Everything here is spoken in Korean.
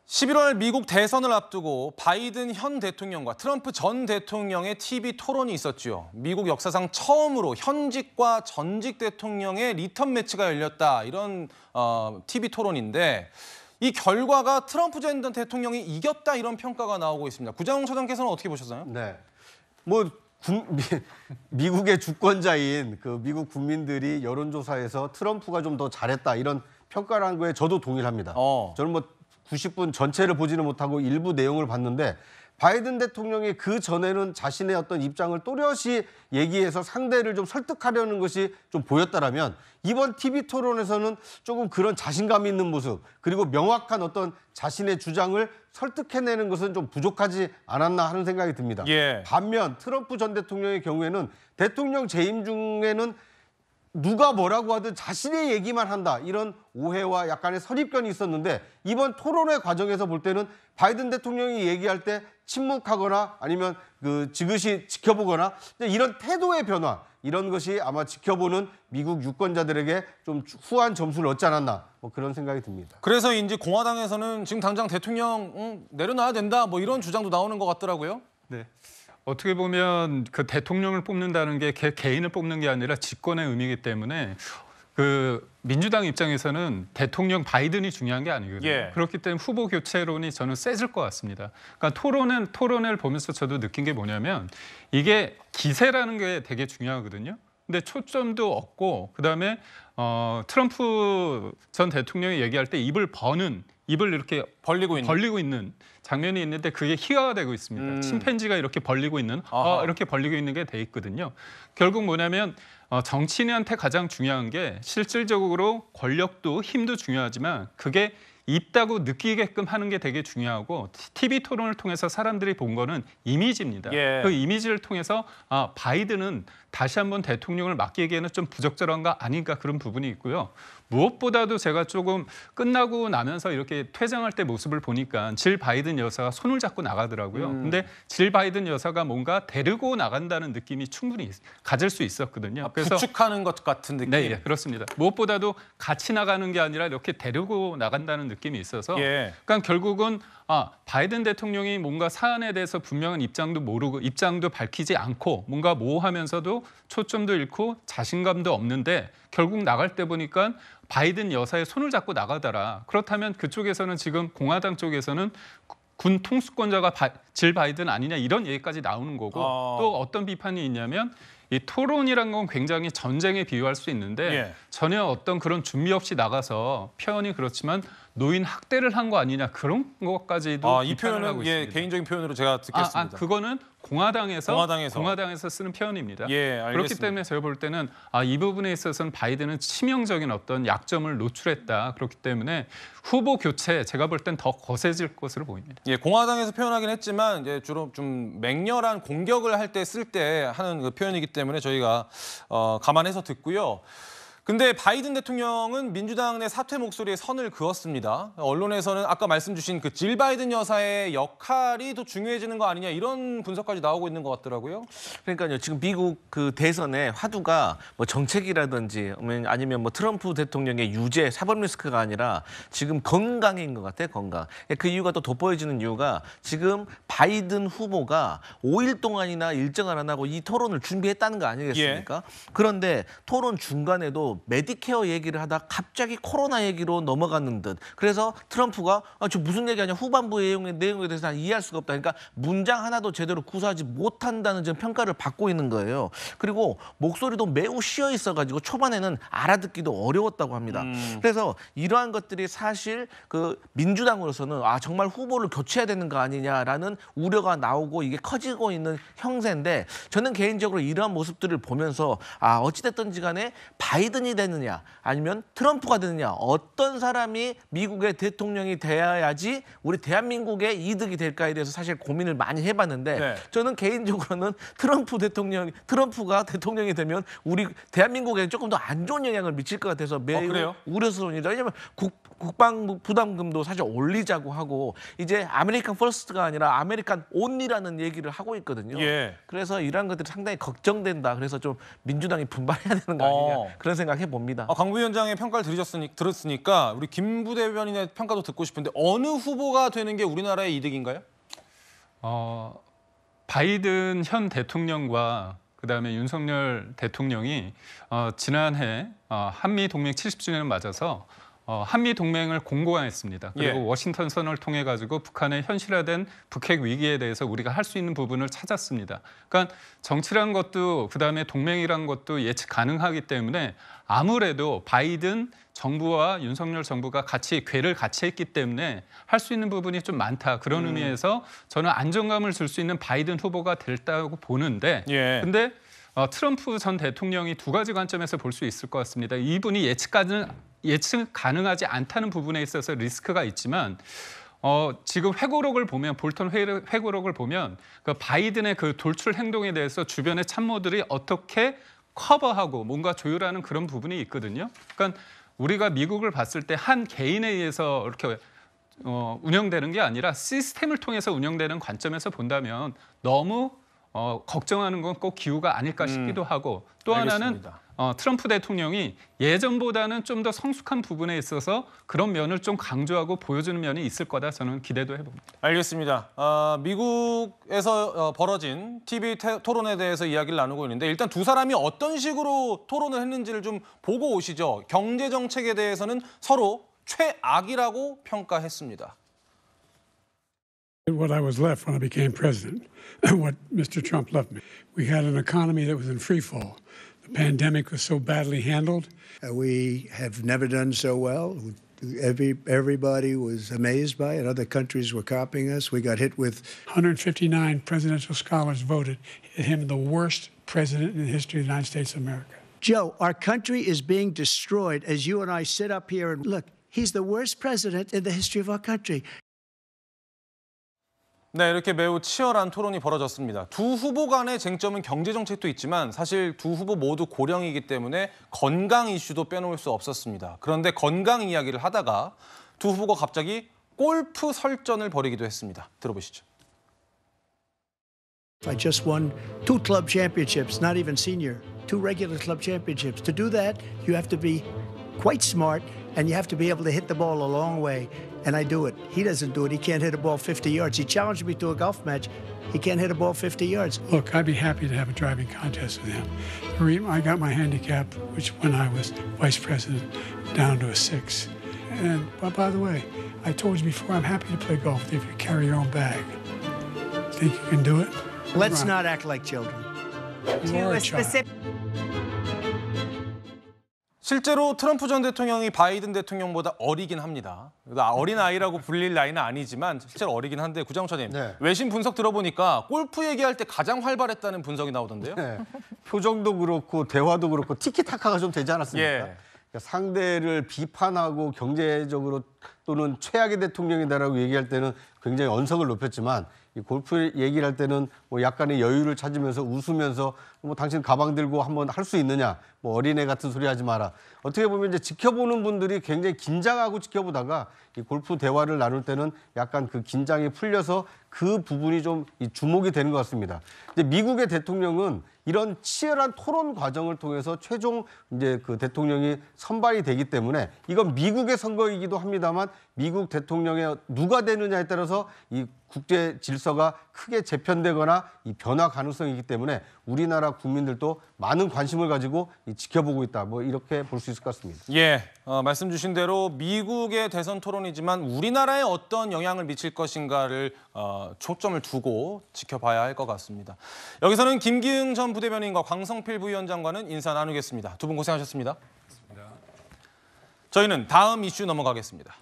11월 미국 대선을 앞두고 바이든 현 대통령과 트럼프 전 대통령의 TV 토론이 있었죠. 미국 역사상 처음으로 현직과 전직 대통령의 리턴 매치가 열렸다. 이런 TV 토론인데 이 결과가 트럼프 전 대통령이 이겼다 이런 평가가 나오고 있습니다. 구장훈 소장께서는 어떻게 보셨나요? 네, 미국의 주권자인 그 미국 국민들이 여론조사에서 트럼프가 좀 더 잘했다 이런 평가를 한 거에 저도 동의를 합니다. 저는 90분 전체를 보지는 못하고 일부 내용을 봤는데 바이든 대통령이 그 전에는 자신의 어떤 입장을 또렷이 얘기해서 상대를 좀 설득하려는 것이 좀 보였다라면 이번 TV 토론에서는 조금 그런 자신감 있는 모습 그리고 명확한 어떤 자신의 주장을 설득해내는 것은 좀 부족하지 않았나 하는 생각이 듭니다. 반면 트럼프 전 대통령의 경우에는 대통령 재임 중에는 누가 뭐라고 하든 자신의 얘기만 한다 이런 오해와 약간의 선입견이 있었는데 이번 토론회 과정에서 볼 때는 바이든 대통령이 얘기할 때 침묵하거나 아니면 지그시 지켜보거나 이런 태도의 변화 이런 것이 아마 지켜보는 미국 유권자들에게 좀 후한 점수를 얻지 않았나 그런 생각이 듭니다. 그래서 이제 공화당에서는 지금 당장 대통령 내려놔야 된다 이런 주장도 나오는 것 같더라고요. 네. 어떻게 보면 그 대통령을 뽑는다는 게 개인을 뽑는 게 아니라 집권의 의미이기 때문에 그 민주당 입장에서는 대통령 바이든이 중요한 게 아니거든요. 그렇기 때문에 후보 교체론이 저는 세질 것 같습니다. 그러니까 토론을 보면서 저도 느낀 게 뭐냐면 이게 기세라는 게 되게 중요하거든요. 근데 초점도 없고 그다음에 트럼프 전 대통령이 얘기할 때 입을 이렇게 벌리고 있는 장면이 있는데 그게 희화가 되고 있습니다. 침팬지가 이렇게 벌리고 있는 이렇게 벌리고 있는 게 돼 있거든요. 결국 뭐냐면 정치인한테 가장 중요한 게 실질적으로 권력도 힘도 중요하지만 그게 있다고 느끼게끔 하는 게 되게 중요하고 TV 토론을 통해서 사람들이 본 거는 이미지입니다. 그 이미지를 통해서 바이든은 다시 한번 대통령을 맡기기에는 좀 부적절한 거 아닌가 그런 부분이 있고요. 무엇보다도 제가 조금 끝나고 나면서 이렇게 퇴장할 때 모습을 보니까 질 바이든 여사가 손을 잡고 나가더라고요. 근데 질 바이든 여사가 뭔가 데리고 나간다는 느낌이 충분히 가질 수 있었거든요. 그래서 부축하는 것 같은 느낌? 네, 그렇습니다. 무엇보다도 같이 나가는 게 아니라 이렇게 데리고 나간다는 느낌이 있어서 그러니까 결국은 바이든 대통령이 뭔가 사안에 대해서 분명한 입장도 밝히지 않고 뭔가 모호하면서도 초점도 잃고 자신감도 없는데 결국 나갈 때 보니까 바이든 여사의 손을 잡고 나가더라. 그렇다면 그쪽에서는 지금 공화당 쪽에서는 군 통수권자가 질 바이든 아니냐 이런 얘기까지 나오는 거고 또 어떤 비판이 있냐면 이 토론이란 건 굉장히 전쟁에 비유할 수 있는데 전혀 어떤 그런 준비 없이 나가서 표현이 그렇지만 노인 학대를 한 거 아니냐 그런 것까지도 이 표현은 개인적인 표현으로 제가 듣겠습니다. 그거는 공화당에서 쓰는 표현입니다. 그렇기 때문에 제가 볼 때는 이 부분에 있어서는 바이든은 치명적인 어떤 약점을 노출했다. 그렇기 때문에 후보 교체 제가 볼 땐 더 거세질 것으로 보입니다. 공화당에서 표현하긴 했지만 이제 주로 좀 맹렬한 공격을 할 때 쓸 때 하는 그 표현이기 때문에 저희가 감안해서 듣고요. 근데 바이든 대통령은 민주당 내 사퇴 목소리에 선을 그었습니다. 언론에서는 아까 말씀 주신 그 질 바이든 여사의 역할이 더 중요해지는 거 아니냐 이런 분석까지 나오고 있는 것 같더라고요. 그러니까요. 지금 미국 그 대선의 화두가 정책이라든지 아니면 트럼프 대통령의 유죄, 사법 리스크가 아니라 지금 건강인 것 같아요. 건강. 그 이유가 또 돋보여지는 이유가 지금 바이든 후보가 5일 동안이나 일정을 안 하고 이 토론을 준비했다는 거 아니겠습니까? 그런데 토론 중간에도 메디케어 얘기를 하다 갑자기 코로나 얘기로 넘어갔는 듯. 그래서 트럼프가 저 무슨 얘기하냐 후반부 내용에 대해서 난 이해할 수가 없다. 그러니까 문장 하나도 제대로 구사하지 못한다는 지금 평가를 받고 있는 거예요. 그리고 목소리도 매우 쉬어 있어가지고 초반에는 알아듣기도 어려웠다고 합니다. 그래서 이러한 것들이 사실 그 민주당으로서는 정말 후보를 교체해야 되는 거 아니냐라는 우려가 나오고 이게 커지고 있는 형세인데 저는 개인적으로 이러한 모습들을 보면서 어찌됐든지 간에 바이든이 되느냐 아니면 트럼프가 되느냐 어떤 사람이 미국의 대통령이 돼야지 우리 대한민국의 이득이 될까에 대해서 사실 고민을 많이 해봤는데 저는 개인적으로는 트럼프가 대통령이 되면 우리 대한민국에 조금 더 안 좋은 영향을 미칠 것 같아서 매우 우려스러운니다. 왜냐하면 국방 부담금도 사실 올리자고 하고 이제 아메리칸 퍼스트가 아니라 아메리칸 온리라는 얘기를 하고 있거든요. 그래서 이러한 것들이 상당히 걱정된다. 그래서 좀 민주당이 분발해야 되는 거 아니냐 그런 생각. 생각해 봅니다. 강 부위원장의 평가를 들었으니까 우리 김 부대변인의 평가도 듣고 싶은데 어느 후보가 되는 게 우리나라의 이득인가요? 바이든 현 대통령과 그다음에 윤석열 대통령이 지난해 한미 동맹 70주년을 맞아서 한미 동맹을 공고화했습니다. 그리고 워싱턴 선언을 통해 가지고 북한의 현실화된 북핵 위기에 대해서 우리가 할 수 있는 부분을 찾았습니다. 그러니까 정치란 것도 그다음에 동맹이란 것도 예측 가능하기 때문에 아무래도 바이든 정부와 윤석열 정부가 궤를 같이 했기 때문에 할 수 있는 부분이 좀 많다. 그런 의미에서 저는 안정감을 줄 수 있는 바이든 후보가 됐다고 보는데 근데 트럼프 전 대통령이 두 가지 관점에서 볼 수 있을 것 같습니다. 이분이 예측 가능하지 않다는 부분에 있어서 리스크가 있지만 지금 회고록을 보면 볼턴 회고록을 보면 그 바이든의 그 돌출 행동에 대해서 주변의 참모들이 어떻게 커버하고 뭔가 조율하는 그런 부분이 있거든요. 그러니까 우리가 미국을 봤을 때 한 개인에 의해서 이렇게 운영되는 게 아니라 시스템을 통해서 운영되는 관점에서 본다면 너무 걱정하는 건 꼭 기우가 아닐까 싶기도 하고 또 알겠습니다. 하나는 트럼프 대통령이 예전보다는 좀 더 성숙한 부분에 있어서 그런 면을 좀 강조하고 보여주는 면이 있을 거다 저는 기대도 해봅니다. 알겠습니다. 미국에서 벌어진 TV 토론에 대해서 이야기를 나누고 있는데 일단 두 사람이 어떤 식으로 토론을 했는지를 좀 보고 오시죠. 경제 정책에 대해서는 서로 최악이라고 평가했습니다. What I was left when I became president, what Mr. Trump left me. We had an economy that was in free fall. The pandemic was so badly handled. We have never done so well. Everybody was amazed by it. Other countries were copying us. We got hit with 159 presidential scholars voted him the worst president in the history of the United States of America. Joe, our country is being destroyed as you and I sit up here and look. He's the worst president in the history of our country. 네, 이렇게 매우 치열한 토론이 벌어졌습니다. 두 후보 간의 쟁점은 경제 정책도 있지만 사실 두 후보 모두 고령이기 때문에 건강 이슈도 빼놓을 수 없었습니다. 그런데 건강 이야기를 하다가 두 후보가 갑자기 골프 설전을 벌이기도 했습니다. 들어보시죠. I just won 2 club championships, not even senior, 2 regular club championships. To do that, you have to be quite smart and you have to be able to hit the ball a long way. And I do it. He doesn't do it. He can't hit a ball 50 yards. He challenged me to a golf match. He can't hit a ball 50 yards. Look, I'd be happy to have a driving contest with him. I got my handicap, which when I was vice president, down to a 6. And by the way, I told you before, I'm happy to play golf if you carry your own bag. Think you can do it? Let's not act like children. You are a child. 실제로 트럼프 전 대통령이 바이든 대통령보다 어리긴 합니다. 어린 아이라고 불릴 나이는 아니지만 실제로 어리긴 한데 구정철님 외신 분석 들어보니까 골프 얘기할 때 가장 활발했다는 분석이 나오던데요. 네. 표정도 그렇고 대화도 그렇고 티키타카가 좀 되지 않았습니까? 그러니까 상대를 비판하고 경제적으로 또는 최악의 대통령이다라고 얘기할 때는 굉장히 언성을 높였지만 이 골프 얘기를 할 때는 뭐 약간의 여유를 찾으면서 웃으면서 뭐 당신 가방 들고 한번 할 수 있느냐, 뭐 어린애 같은 소리 하지 마라. 어떻게 보면 이제 지켜보는 분들이 굉장히 긴장하고 지켜보다가 이 골프 대화를 나눌 때는 약간 그 긴장이 풀려서 그 부분이 좀 주목이 되는 것 같습니다. 이제 미국의 대통령은 이런 치열한 토론 과정을 통해서 최종 이제 그 대통령이 선발이 되기 때문에 이건 미국의 선거이기도 합니다만 미국 대통령의 누가 되느냐에 따라서 이 국제 질서가 크게 재편되거나 이 변화 가능성이 있기 때문에 우리나라 국민들도 많은 관심을 가지고 지켜보고 있다. 뭐 이렇게 볼 수 있을 것 같습니다. 말씀 주신 대로 미국의 대선 토론이지만 우리나라에 어떤 영향을 미칠 것인가를 초점을 두고 지켜봐야 할 것 같습니다. 여기서는 김기흥 전 부대변인과 광성필 부위원장과는 인사 나누겠습니다. 두 분 고생하셨습니다. 저희는 다음 이슈 넘어가겠습니다.